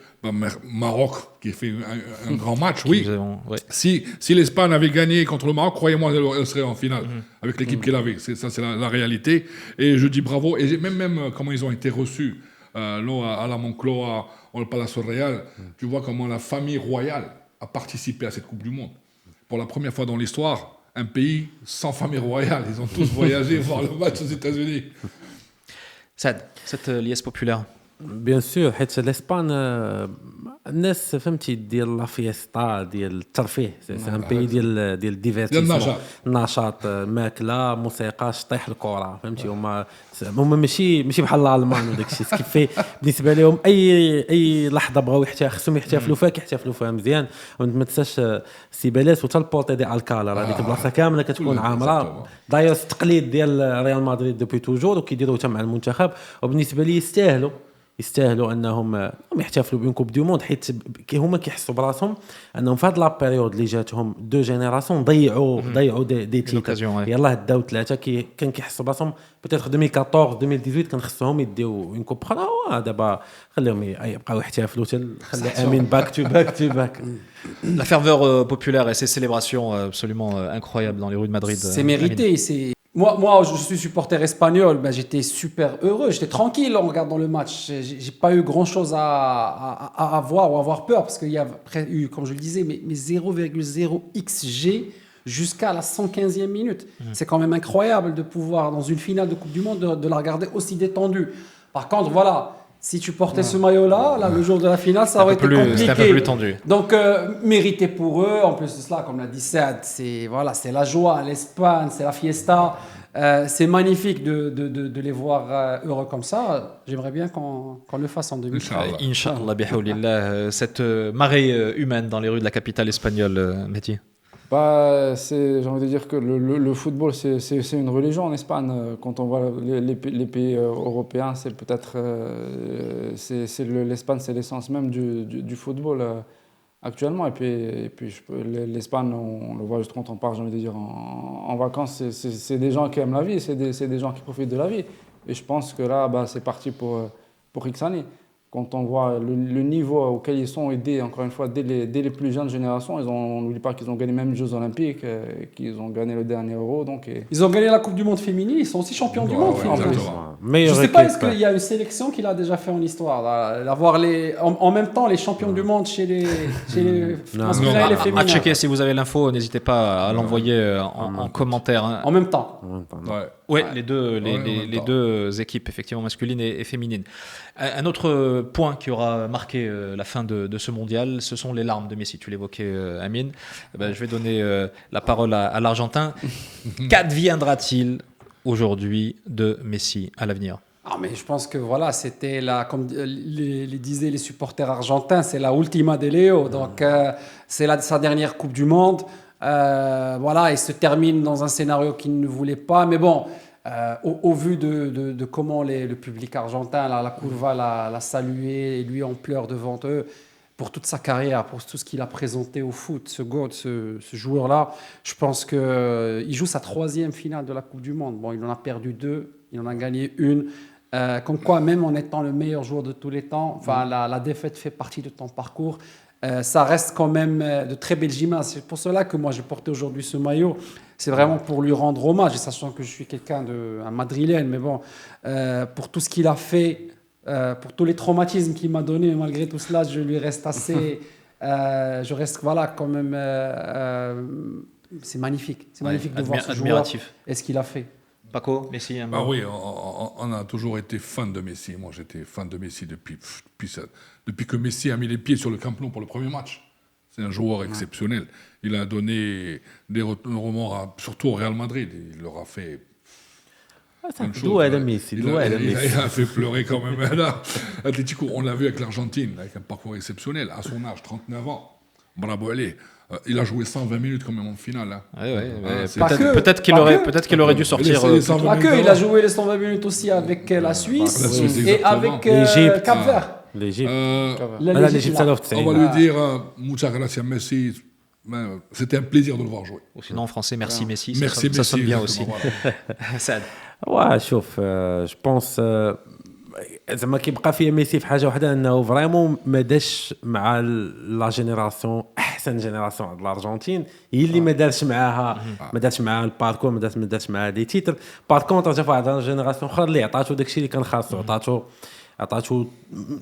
Maroc qui fait un grand match, oui. Si l'Espagne avait gagné contre le Maroc, croyez-moi, elle serait en finale avec l'équipe qu'elle avait. Ça, c'est la réalité. Et je dis bravo. Et même comment ils ont été reçus à la Moncloa, au Palacio Real, tu vois comment la famille royale a participé à cette Coupe du Monde. Pour la première fois dans l'histoire, un pays sans famille royale. Ils ont tous voyagé voir le match aux États-Unis. Sad, cette liesse populaire. بيان سور حيت الاسبان الناس فهمتي ديال لا فيستا ديال الترفيه سي ان بي ديال الديفيرتيسمون النشاط ماكله موسيقى شطيح الكره فهمتي هما ماشي بحال الالمان وداك الشيء كيف بالنسبه لهم اي لحظه بغاو خصهم يحتفلوا فيها كيحتفلوا فيها مزيان. وما تنساش سيباليس وتا البورتي دي الكالا راه ديك البلاصه كامله كتكون عامره داير التقليد ديال ريال مدريد دوبي توجور وكيديروه حتى مع المنتخب. وبالنسبه لي يستاهلوا انهم يحتفلوا بين كوب دو موند حيت هما كيحسوا براسهم انهم في هاد لا بيريود اللي جاتهم دو جينيراسيون ضيعوا دي تيتر يلاه داو ثلاثه كان كيحسوا براسهم بوتيتر 2014 2018 كان خصهم يديو اون كوب اخرى. دابا خليهم يبقاو يحتفلوا خلي امين باك تو باك. La ferveur populaire et ces célébrations absolument incroyables dans les rues de Madrid. C'est mérité, c'est Moi, je suis supporter espagnol, j'étais super heureux, j'étais tranquille en regardant le match. J'ai pas eu grand-chose à avoir ou à avoir peur parce qu'il y a eu, comme je le disais, mais 0,0 XG jusqu'à la 115e minute. C'est quand même incroyable de pouvoir, dans une finale de Coupe du Monde, de la regarder aussi détendue. Par contre, voilà, si tu portais ce maillot-là, le jour de la finale, ça aurait été compliqué. C'était un peu plus tendu. Donc, mérité pour eux. En plus de cela, comme l'a dit Saad, c'est la joie, l'Espagne, c'est la fiesta. C'est magnifique de les voir heureux comme ça. J'aimerais bien qu'on le fasse en 2030. Inch'Allah, bihaoulillah, cette marée humaine dans les rues de la capitale espagnole, Mehdi. J'ai envie de dire que le football, c'est une religion en Espagne. Quand on voit les pays européens, c'est peut-être l'Espagne, c'est l'essence même du football actuellement. Et puis l'Espagne, on le voit juste quand on part, j'ai envie de dire, en vacances, c'est des gens qui aiment la vie, c'est des gens qui profitent de la vie. Et je pense que là, c'est parti pour X années. Quand on voit le niveau auquel ils sont aidés, encore une fois, dès les plus jeunes générations, on n'oublie pas qu'ils ont gagné même les Jeux Olympiques, qu'ils ont gagné le dernier Euro. Ils ont gagné la Coupe du Monde féminine, ils sont aussi champions du monde. Je ne Meilleure sais pas, équipe. est-ce qu'il y a une sélection qu'il a déjà fait en histoire, d'avoir en même temps les champions du monde chez les masculins et les féminins. À checker, si vous avez l'info, n'hésitez pas à l'envoyer en commentaire. Hein. En même temps. Ouais. Oui, les deux, Ouais, en même les temps. deux équipes, effectivement, masculines et féminines. Un autre point qui aura marqué la fin de ce mondial, ce sont les larmes de Messi. Tu l'évoquais, Amine. Ben, je vais donner la parole à l'Argentin. Qu'adviendra-t-il aujourd'hui de Messi à l'avenir? Ah, mais je pense que voilà, c'était comme les disaient les supporters argentins, c'est la ultima de Léo. Donc, c'est sa dernière Coupe du Monde. Voilà, il se termine dans un scénario qu'il ne voulait pas. Mais bon, au vu de comment le public argentin, la Curva l'a salué, et lui en pleurs devant eux, pour toute sa carrière, pour tout ce qu'il a présenté au foot, ce joueur-là, je pense qu'il joue sa 3e finale de la Coupe du Monde. Bon, il en a perdu 2, il en a gagné 1. Comme quoi, même en étant le meilleur joueur de tous les temps, enfin, la défaite fait partie de ton parcours. Ça reste quand même de très belles images. C'est pour cela que moi j'ai porté aujourd'hui ce maillot. C'est vraiment pour lui rendre hommage, et sachant que je suis un madrilène, mais bon, pour tout ce qu'il a fait, pour tous les traumatismes qu'il m'a donné, malgré tout cela, je lui reste assez. Je reste voilà quand même. C'est magnifique. C'est magnifique de voir ce joueur et ce qu'il a fait. Paco, Messi, Ah oui, on a toujours été fan de Messi. Moi, j'étais fan de Messi depuis que Messi a mis les pieds sur le Camp Nou pour le premier match. C'est un joueur exceptionnel. Il a donné des remords, surtout au Real Madrid. Il leur a fait plein de choses. Il a fait pleurer quand même. Là, Atlético, on l'a vu avec l'Argentine, avec un parcours exceptionnel. À son âge, 39 ans. Bravo, allez. Il a joué 120 minutes quand même en finale. Hein. Peut-être qu'il aurait dû sortir. Il a joué les 120 minutes aussi avec la Suisse et avec Cap-Vert. L'Égypte. L'Égypte, on va lui dire muchas gracias Messi. C'était un plaisir de le voir jouer. Ou sinon en français, merci Messi. Merci ça sonne Messi, bien aussi. Voilà. Ouais, شوف جو بونس زعما كيبقى فيا ميسي في حاجه واحده انه فريمون ما داش مع لا جينيراسيون احسن جينيراسيون عند الارجنتين هي اللي ما دارش معاها الباركور ما دارش معاها دي تيتر بار كونطر جا واحد لا جينيراسيون اخرى اللي عطاتو داكشي اللي كان خاصو عطاتو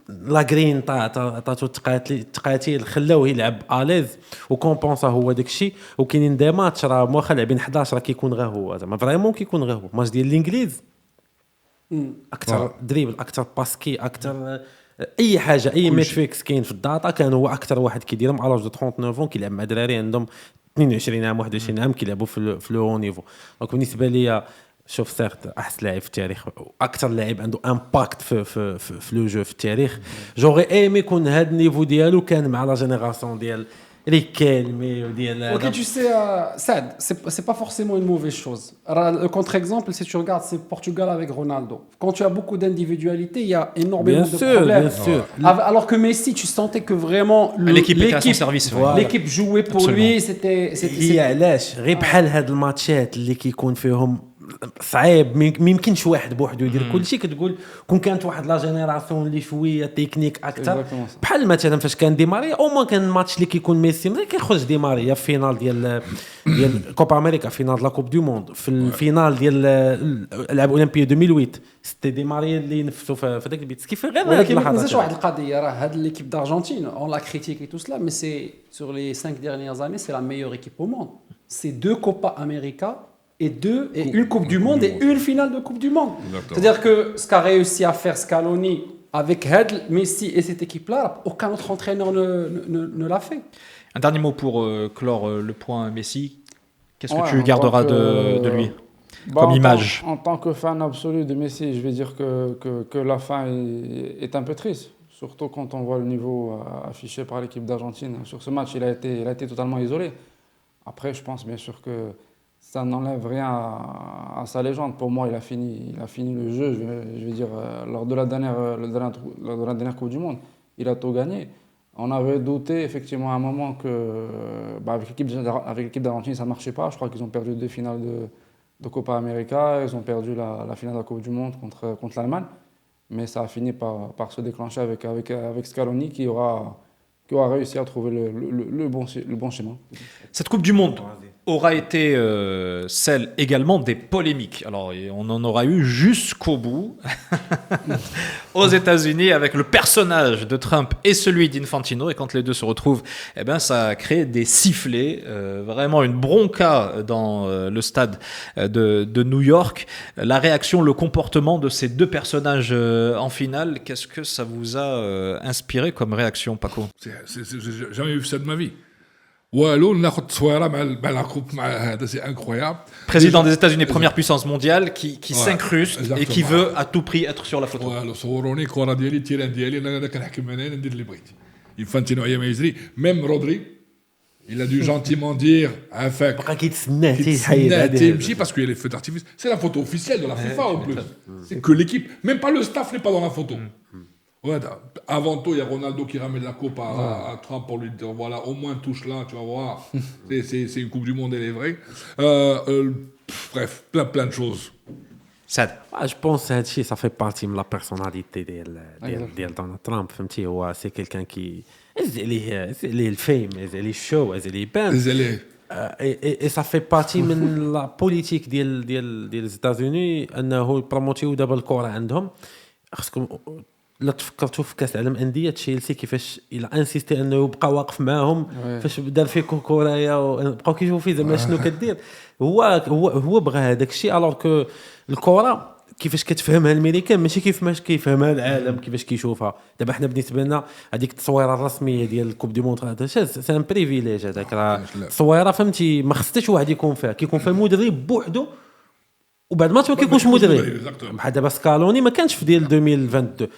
لا غرين عطاتو التقاتيل خلاوه يلعب اليز وكومبونسا هو داكشي. وكاينين دي ماتش راه واخا لاعبين 11 راه كيكون غير هو زعما فريمون كيكون غير هو ماتش ديال الانجليز اكثر دريبل اكثر باسكي اكثر اي حاجه اي ميتريكس كاين في الداتا كان هو اكثر واحد كيديرهم على 39 كيلعب مع دراري عندهم 22 عام 21 عام كيلعبوا في لو هو نيفو. دونك بالنسبه ليا شوف سيرت احسن لاعب في التاريخ واكثر لاعب عنده امباكت في لو جو في التاريخ. جوغي ايمي يكون هذا النيفو ديالو كان مع لا جينيراسيون ديال Riquelme ديال. Ok, tu sais, Saad, c'est pas forcément une mauvaise chose. Le contre-exemple, si tu regardes, c'est Portugal avec Ronaldo. Quand tu as beaucoup d'individualité, il y a énormément de problèmes. Bien sûr. Alors que Messi, tu sentais que vraiment l'équipe était à son service. L'équipe jouait pour lui. هي علاش غير بحال هاد الماتشات اللي كيكون فيهم صعيب ما يمكنش واحد بوحدو يدير كلشي كتقول كون كانت واحد لا جينيراسيون اللي شويه تكنيك اكثر بحال مثلا فاش كان دي ماريا او ما كان الماتش اللي كيكون ميسي ملي كيخرج دي ماريا في فينال ديال كوبا امريكا فينال لا كوب دو موند في الفينال ديال العاب اولمبيه 2008 سيتي دي ماريا اللي نفسوا في داك البيت كيف غير ولكن ما تنساش واحد القضيه راه هاد ليكيب d'Argentine on la critique et tout cela mais c'est sur les 5 dernières années c'est la meilleure équipe au monde. C'est 2 Copa América et une Coupe du Monde et une finale de Coupe du Monde. Exactement. C'est-à-dire que ce qu'a réussi à faire Scaloni avec Hedl, Messi et cette équipe-là, aucun autre entraîneur ne l'a fait. Un dernier mot pour clore le point Messi. Qu'est-ce que tu garderas de lui comme image? En tant que fan absolu de Messi, je vais dire que la fin est un peu triste. Surtout quand on voit le niveau affiché par l'équipe d'Argentine. Sur ce match, il a été totalement isolé. Après, je pense bien sûr que ça n'enlève rien à sa légende. Pour moi, il a fini le jeu. Je vais dire, lors de la dernière Coupe du Monde, il a tout gagné. On avait douté effectivement à un moment que avec l'équipe d'Argentine, ça ne marchait pas. Je crois qu'ils ont perdu 2 finales de Copa América. Ils ont perdu la finale de la Coupe du Monde contre l'Allemagne. Mais ça a fini par se déclencher avec Scaloni qui qui aura réussi à trouver le bon schéma. Cette Coupe du Monde aura été celle également des polémiques. Alors, on en aura eu jusqu'au bout aux États-Unis avec le personnage de Trump et celui d'Infantino. Et quand les deux se retrouvent, eh ben, ça a créé des sifflets, vraiment une bronca dans le stade de New York. La réaction, le comportement de ces deux personnages en finale, qu'est-ce que ça vous a inspiré comme réaction, Paco? J'ai jamais vu ça de ma vie. والو ناخذ تصويره مع la coupe هذا c'est incroyable. Président des États-Unis, première puissance mondiale, qui s'incruste et qui exactement. veut à tout prix être sur la photo. والو صوروني الكره ديالي التيران ديالي انا كنحكم انا ندير اللي بغيت. Infantino ايام ما يجري même Rodri il a dû gentiment dire عافاك بقى كيتسنى حتى يحيد تسنى هذه تمشي parce qu'il y a les feux d'artifice. C'est la photo officielle de la FIFA en plus. C'est que l'équipe, même pas le staff n'est pas dans la photo. Ouais, avant tout, il y a Ronaldo qui ramène la coupe à Trump pour lui dire voilà, au moins touche là, tu vas voir. C'est une Coupe du Monde, elle est vraie. Bref, plein de choses. Sad. Je pense que هادشي ça fait partie de la personnalité ديال دونالد ترامب فهمتي هو سي كيلكان كي ليه الفيم ليه الشو ليه يبان Désolé. et ça fait partie من la politique ديال les États-Unis انه يبروموتيو دابا الكره عندهم خصكم لا تفكرتوا في كاس العالم انديه تشيلسي كيفاش الى انسيستي انه يبقى واقف معاهم فاش دار فيه كوكورايا بقاو كيشوفوا فيه زعما شنو كدير هو بغى هذاك الشيء الوغ كو الكره كيفاش كتفهمها الامريكان ماشي كيفاش كيفهمها العالم كيفاش كيشوفها دابا حنا بالنسبه لنا هذيك التصويره الرسميه ديال الكوب دي موند هذا سي ان بريفيليج هذاك راه التصويره فهمتي ما خص حتى شي واحد يكون فيها كيكون فيها المدرب بوحدو وبعد ما كيكونش مدرب بحال دابا سكالوني ما كانش في ديال 2022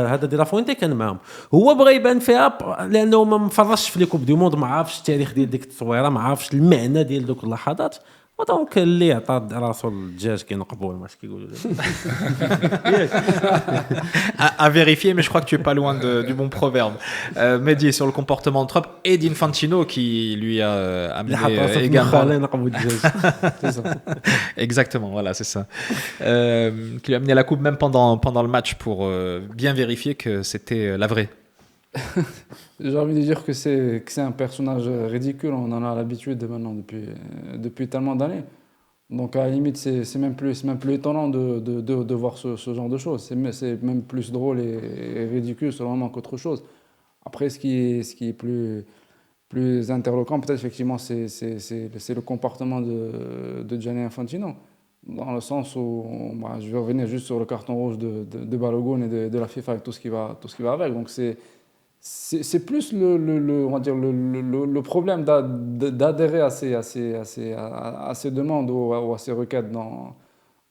هذا ديال لافوينتي كان معاهم هو بغى يبان فيها لانه ما مفرجش في لي كوب دي موند ما عارفش التاريخ ديال ديك التصويره ما عارفش المعنى ديال دوك اللحظات ودونك اللي عطى راسو الدجاج كينقبوا ما كيقولوا À vérifier, mais je crois que tu es pas loin du bon proverbe. Mehdi, sur le comportement de Trump et d'Infantino qui lui a amené également. Exactement, voilà, c'est ça. Qui lui a amené la coupe même pendant le match pour bien vérifier que c'était la vraie. J'ai envie de dire que c'est un personnage ridicule, on en a l'habitude maintenant depuis tellement d'années. Donc à la limite, c'est même plus étonnant de voir ce genre de choses. C'est même plus drôle et ridicule selon moi qu'autre chose. Après, ce qui est plus interloquant, peut-être effectivement, c'est le comportement de Gianni Infantino. Dans le sens où, je vais revenir juste sur le carton rouge de Balogun et de la FIFA et tout ce qui va avec. Donc c'est plus on va dire le problème d'adhérer à ces demandes ou à ces requêtes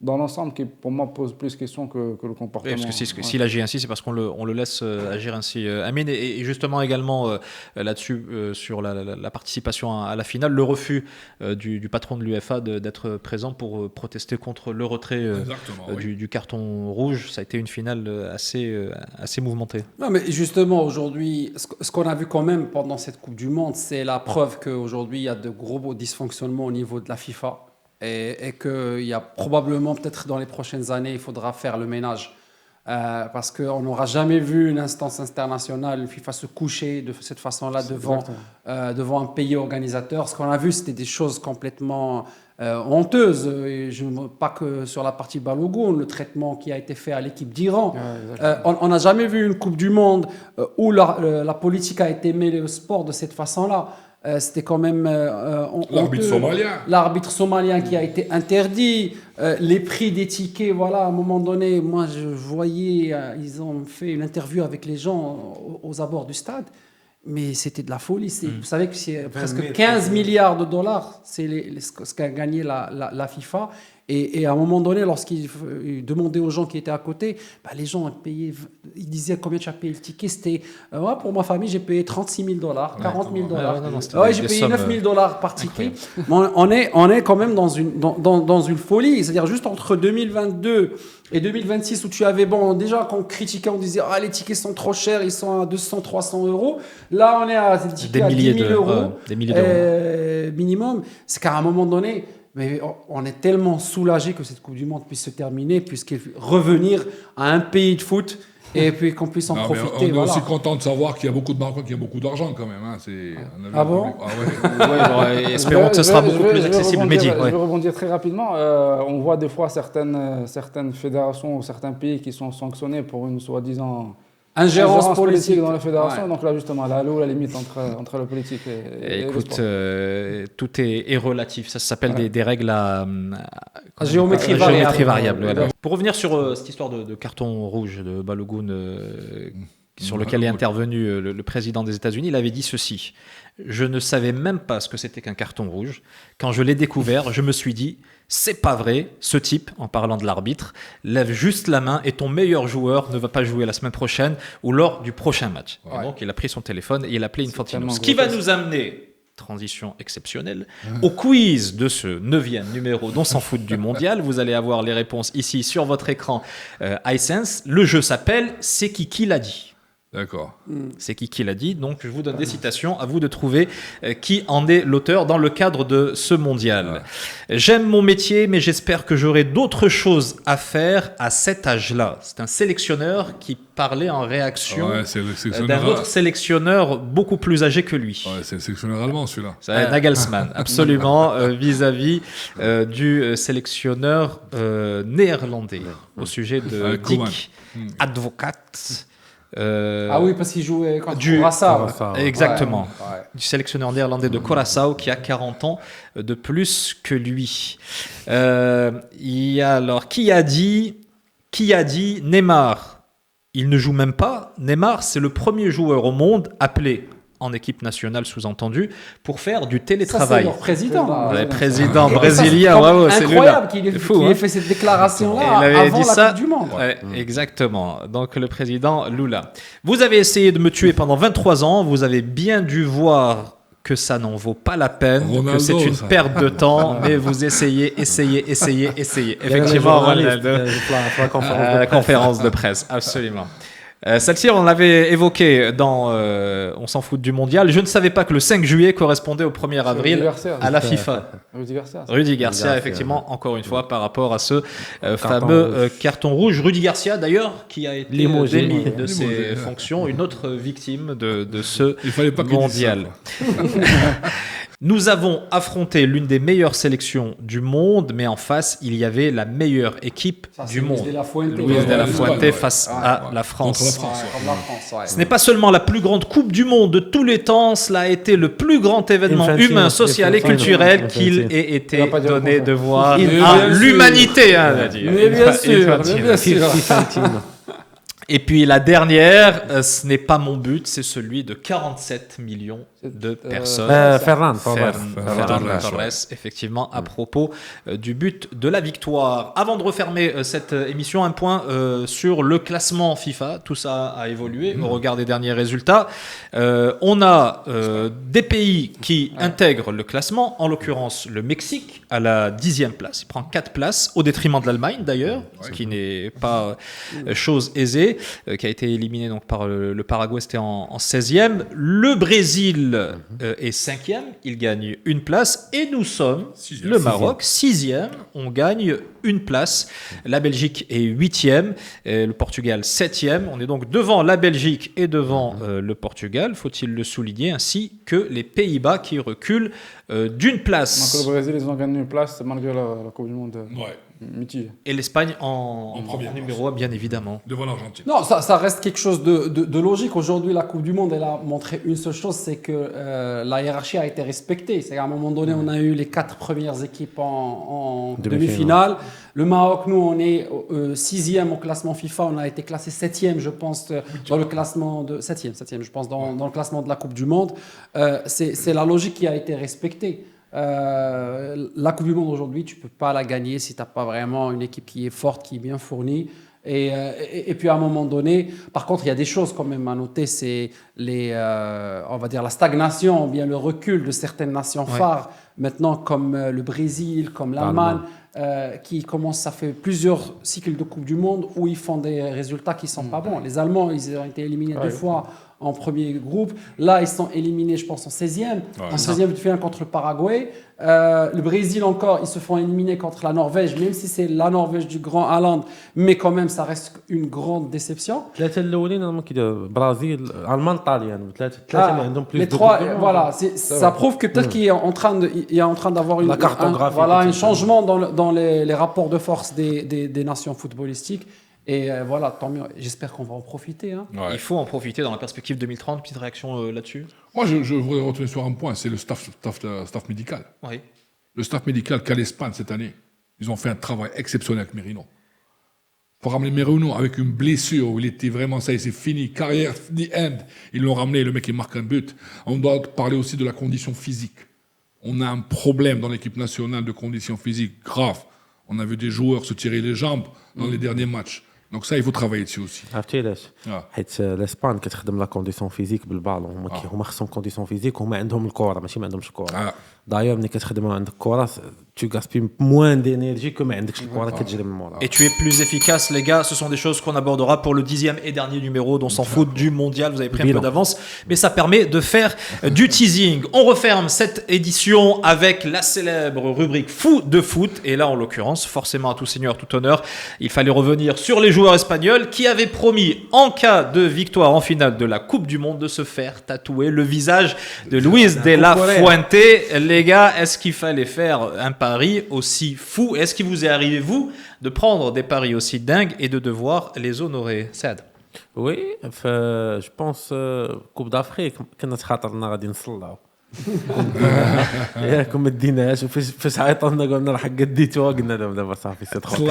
dans l'ensemble qui pour moi pose plus question que le comportement. Oui, parce que s'il agit ainsi, c'est parce qu'on le laisse agir ainsi. Amine, et justement également là-dessus, sur la participation à la finale, le refus du patron de l'UEFA d'être présent pour protester contre le retrait du carton rouge. Ça a été une finale assez mouvementée. Non, mais justement, aujourd'hui, ce qu'on a vu quand même pendant cette Coupe du Monde, c'est la preuve qu'aujourd'hui, il y a de gros dysfonctionnements au niveau de la FIFA. Et qu'il y a probablement, peut-être dans les prochaines années, il faudra faire le ménage. Parce qu'on n'aura jamais vu une instance internationale, une FIFA, se coucher de cette façon-là devant un pays organisateur. Ce qu'on a vu, c'était des choses complètement honteuses. Et pas que sur la partie Balogun, le traitement qui a été fait à l'équipe d'Iran. On n'a jamais vu une Coupe du Monde où la politique a été mêlée au sport de cette façon-là. C'était quand même l'arbitre somalien qui a été interdit, les prix des tickets, voilà, à un moment donné, moi je voyais, ils ont fait une interview avec les gens aux abords du stade, mais c'était de la folie. Vous savez que c'est presque 15 milliards de dollars, c'est ce qu'a gagné la FIFA. Et à un moment donné, lorsqu'il demandait aux gens qui étaient à côté, les gens payaient, ils disaient combien tu as payé le ticket. C'était, pour ma famille, j'ai payé 36 000 dollars, 40 000 dollars. J'ai payé 9 000 dollars par ticket. On est quand même dans une folie. C'est-à-dire juste entre 2022 et 2026 où tu avais, déjà quand on critiquait, on disait les tickets sont trop chers, ils sont à 200, 300 euros. Là, on est à des tickets à 10 000 euros, des milliers d'euros minimum. C'est qu'à un moment donné, mais on est tellement soulagé que cette Coupe du Monde puisse se terminer, puisqu'il revenir à un pays de foot et puis qu'on puisse en Non, mais profiter. on est Voilà. aussi content de savoir qu'il y a beaucoup de Marocains qui ont beaucoup d'argent quand même. Hein. On a vu Ah un bon public- Ah ouais. Ouais, bon, espérons que ce sera beaucoup plus accessible. Mehdi, Je ouais. vais rebondir très rapidement. On voit des fois certaines fédérations ou certains pays qui sont sanctionnés pour une soi-disant Ingérence politique dans la fédération. Ouais. Donc là, justement, là où la limite entre le politique et le Écoute, sport. tout est relatif. Ça s'appelle Ouais. des règles à Géométrie géométrie variable. variable. Voilà. Ouais. Pour revenir sur cette histoire de carton rouge de Balogun, sur lequel est intervenu le président des États-Unis, il avait dit ceci: je ne savais même pas ce que c'était qu'un carton rouge. Quand je l'ai découvert, je me suis dit, c'est pas vrai, ce type, en parlant de l'arbitre, lève juste la main et ton meilleur joueur ne va pas jouer la semaine prochaine ou lors du prochain match. Et donc il a pris son téléphone et il a appelé Infantino. tellement Ce qui va grotesque. nous amener, transition exceptionnelle, au quiz de ce 9e numéro d'On s'en fout du mondial. Vous allez avoir les réponses ici sur votre écran iSense. Le jeu s'appelle C'est qui l'a dit. D'accord. C'est qui l'a dit. Donc, je vous donne des citations. À vous de trouver qui en est l'auteur dans le cadre de ce mondial. J'aime mon métier, mais j'espère que j'aurai d'autres choses à faire à cet âge-là. C'est un sélectionneur qui parlait en réaction Ouais, c'est le d'un sélectionneur. autre sélectionneur beaucoup plus âgé que lui. Ouais, c'est le sélectionneur allemand celui-là. C'est Nagelsmann, absolument, vis-à-vis du sélectionneur néerlandais au sujet de Ouais, Koeman. Dick Advocat. Ah oui, parce qu'il jouait contre du- Curaçao. Exactement. Ouais. Du sélectionneur néerlandais de Curaçao qui a 40 ans de plus que lui. Il y a alors qui a dit Neymar, il ne joue même pas. Neymar, c'est le premier joueur au monde appelé en équipe nationale, sous-entendu, pour faire du Ça, c'est télétravail. leur président. Le président Ça, brésilien, c'est bravo, c'est incroyable lui-là. qu'il ait, C'est fou, qu'il hein. ait fait cette déclaration-là Et il avait avant dit la ça. Coupe du Monde. Ouais, exactement. Donc le président Lula. Vous avez essayé de me tuer pendant 23 ans. Vous avez bien dû voir que ça n'en vaut pas la peine, Ronaldo, que c'est une ça. perte de temps, mais vous essayez. Effectivement, Ronaldo. La conférence de presse, absolument. Celle-ci, on l'avait évoquée dans On s'en fout du mondial. Je ne savais pas que le 5 juillet correspondait au 1er avril Rudy Garcia. à la FIFA. Rudy Garcia. Rudy Garcia, effectivement, encore une fois, par rapport à ce fameux carton rouge. Rudy Garcia, d'ailleurs, qui a été Limogé. démis de Limogé, ses ouais. fonctions, une autre victime de ce Il fallait pas qu'il dise ça, mondial. quoi. Nous avons affronté l'une des meilleures sélections du monde, mais en face, il y avait la meilleure équipe Ça, c'est du Luis monde. de la Fuente. Luis de la Ouais, Fuente ouais. face Ouais, à ouais. la Contre France. la France. Comme la France, ouais. Ce n'est pas seulement la plus grande Coupe du Monde de tous les temps, cela a été le plus grand événement Infantino, humain, social et Infantino, culturel Infantino. qu'il ait Il été va pas dire le donné contraire. de voir Mais à bien sûr. l'humanité. Hein, on a dit. Mais bien sûr, Infantino. mais bien sûr. Et puis la dernière, ce n'est pas mon but, c'est celui de 47 millions de personnes. Ferran Ferran Torres, Torres, ouais. effectivement, à propos du but de la victoire. Avant de refermer cette émission, un point sur le classement FIFA. Tout ça a évolué au regard des derniers résultats. On a des pays qui intègrent le classement, en l'occurrence le Mexique à la 10e place. Il prend 4 places, au détriment de l'Allemagne d'ailleurs, ce qui n'est pas chose aisée, qui a été éliminé donc, par le Paraguay, c'était en 16e. Le Brésil est 5e, il gagne une place. Et nous sommes, Sixième. le Maroc, 6e, on gagne une place. La Belgique est 8e, le Portugal 7e. On est donc devant la Belgique et devant le Portugal, faut-il le souligner, ainsi que les Pays-Bas qui reculent d'une place. Donc le Brésil, ils ont gagné une place malgré la Coupe du Monde Ouais, mitigée. Et l'Espagne en première numéro 1, bien évidemment. devant l'Argentine. Non, ça reste quelque chose de logique. Aujourd'hui, la Coupe du Monde, elle a montré une seule chose, c'est que la hiérarchie a été respectée. C'est qu'à un moment donné, on a eu les 4 premières équipes en demi-finale. Le Maroc, nous, on est 6e au classement FIFA. On a été classé 7e, je pense, dans le classement de 7e, je pense, dans le classement de la Coupe du Monde. C'est la logique qui a été respectée. La Coupe du Monde aujourd'hui, tu peux pas la gagner si tu n'as pas vraiment une équipe qui est forte, qui est bien fournie. Et puis à un moment donné, par contre, il y a des choses quand même à noter, c'est on va dire la stagnation ou bien le recul de certaines nations phares, maintenant comme le Brésil, comme l'Allemagne, qui commencent, ça fait plusieurs cycles de Coupe du Monde où ils font des résultats qui ne sont pas bons. Les Allemands, ils ont été éliminés 2 fois en premier groupe. Là, ils sont éliminés, je pense, en 16e. En 16e de finale contre le Paraguay. Le Brésil encore, ils se font éliminer contre la Norvège, même si c'est la Norvège du grand Haaland, mais quand même, ça reste une grande déception. ثلاثة الأولين برازيل ألمان طاليان ثلاثة اللي عندهم Les plus de trois, Coupes du Monde. voilà, ça prouve que peut-être qu'il est en train d'avoir La cartographie, un changement dans les rapports de force des nations footballistiques. Et voilà, tant mieux. J'espère qu'on va en profiter. Hein. Il faut en profiter dans la perspective 2030. Petite réaction là-dessus. Moi, je voudrais retenir sur un point, c'est le staff médical. Oui. Le staff médical qu'a l'Espagne cette année, ils ont fait un travail exceptionnel avec Merino. Pour ramener Merino avec une blessure où il était vraiment ça, et c'est fini, carrière, the end. Ils l'ont ramené, le mec il marque un but. On doit parler aussi de la condition physique. On a un problème dans l'équipe nationale de condition physique grave. On a vu des joueurs se tirer les jambes dans les derniers matchs. Donc ça, il faut travailler dessus aussi. عرفتي علاش؟ حيت الاسبان كتخدم لا كونديسيون فيزيك بالبالون هما خصهم كونديسيون فيزيك وهما عندهم الكره ماشي ما عندهمش الكره دايوغ ملي كتخدم عندك الكره tu gaspilles moins d'énergie que ما عندكش الكره كتجري من مورا. Et tu es plus efficace, les gars. Ce sont des choses qu'on abordera pour le 10e et dernier numéro d'On s'en fout du mondial. Vous avez pris un peu d'avance, mais ça permet de faire du teasing. On referme cette édition avec la célèbre rubrique Fou de foot. Et là, en l'occurrence, forcément à tout seigneur, tout honneur, il fallait revenir sur les joueurs espagnols qui avaient promis, en cas de victoire en finale de la Coupe du Monde, de se faire tatouer le visage de Luis de la Fuente. Les gars, est-ce qu'il fallait faire un pari aussi fou? Est-ce qu'il vous est arrivé, vous, de prendre des paris aussi dingues et de devoir les honorer? Saad. Oui, je pense Coupe d'Afrique كنا تخاطرنا غادي نصلاو. ياكم ما ديناش فاش عيطنا قلنا راه قديتوها قلنا دابا صافي سي تخو.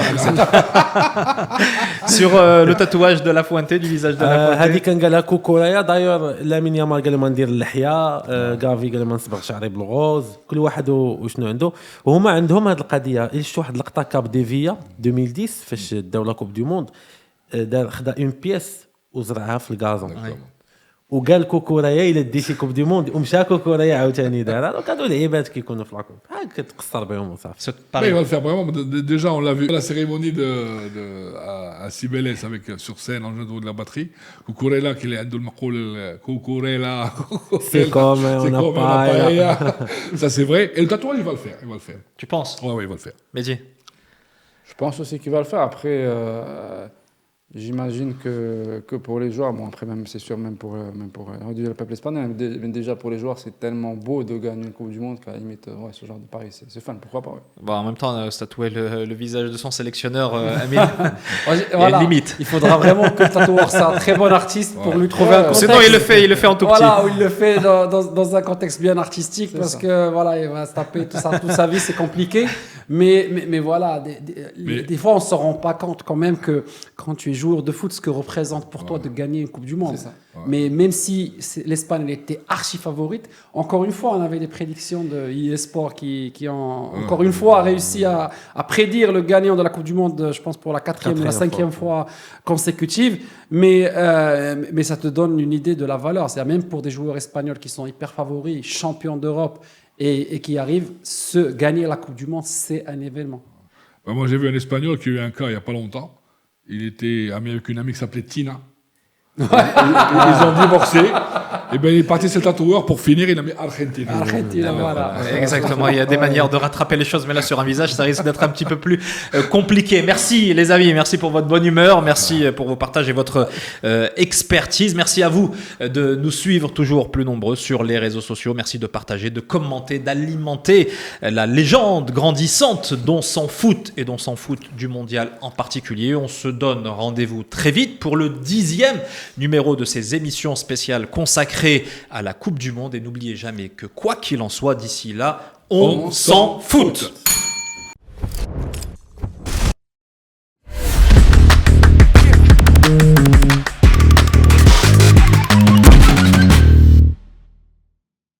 Sur le tatouage de la Fuente, du visage de la Fuente. هذه كان قالها كوكورايا دايور لامين يامال قال ما ندير اللحيه غافي قال ما نصبغ شعري بالغوز كل واحد وشنو عنده وهما عندهم هذه القضيه. شفت واحد اللقطه كاب ديفيا 2010 فاش داو لا كوب دو موند دار خدا اون بيس وزرعها في الغازون وقال كوكورايا الا ديتي كوب دي موند ومشى كوكورايا عاوتاني دارها دونك هادو لعيبات كيكونوا في لاكوب كتقصر بهم وصافي. Mais il va le faire vraiment. Déjà, on l'a vu à la cérémonie à Cibeles avec sur scène en jeu de la batterie. Cucurella qui est à Dolmacol, Cucurella. C'est comme on a pas. Ça c'est vrai. Et le tatouage, il va le faire. Il va le faire. Tu penses? Ouais, il va le faire. Mehdi. Je pense aussi qu'il va le faire. Après, j'imagine que pour les joueurs, bon après même c'est sûr même pour le peuple espagnol, mais déjà pour les joueurs c'est tellement beau de gagner une Coupe du Monde qu'à la limite ce genre de pari c'est fun, pourquoi pas. Bon, en même temps, se tatouer le visage de son sélectionneur, Amine, voilà, limite. Il faudra vraiment que le tatoueur soit un très bon artiste pour lui trouver un contexte. Sinon, il le fait en tout petit. Voilà, il le fait dans un contexte bien artistique parce que voilà, il va se taper tout ça toute sa vie, c'est compliqué. Mais voilà, des fois on se rend pas compte quand même que quand tu es joueur de foot, ce que représente pour toi de gagner une Coupe du Monde. Mais même si l'Espagne elle était archi favorite, encore une fois, on avait des prédictions de eSport qui ont encore une fois réussi à prédire le gagnant de la Coupe du Monde, je pense pour la 4e ou la 5e fois consécutive. Mais ça te donne une idée de la valeur. C'est même pour des joueurs espagnols qui sont hyper favoris, champions d'Europe et qui arrivent, gagner la Coupe du Monde, c'est un événement. Moi, j'ai vu un Espagnol qui a eu un cas il n'y a pas longtemps. Il était ami avec une amie qui s'appelait Tina. Ils ont divorcé. Et ben il est parti chez le tatoueur pour finir, il a mis Argentina. Argentina, voilà. Exactement, il y a des manières de rattraper les choses, mais là sur un visage, ça risque d'être un petit peu plus compliqué. Merci les amis, merci pour votre bonne humeur, merci pour vos partages et votre expertise. Merci à vous de nous suivre toujours plus nombreux sur les réseaux sociaux. Merci de partager, de commenter, d'alimenter la légende grandissante dont s'en fout et dont s'en fout du mondial en particulier. On se donne rendez-vous très vite pour le 10e numéro de ces émissions spéciales consacrées à la Coupe du Monde. Et n'oubliez jamais que quoi qu'il en soit, d'ici là, on s'en fout.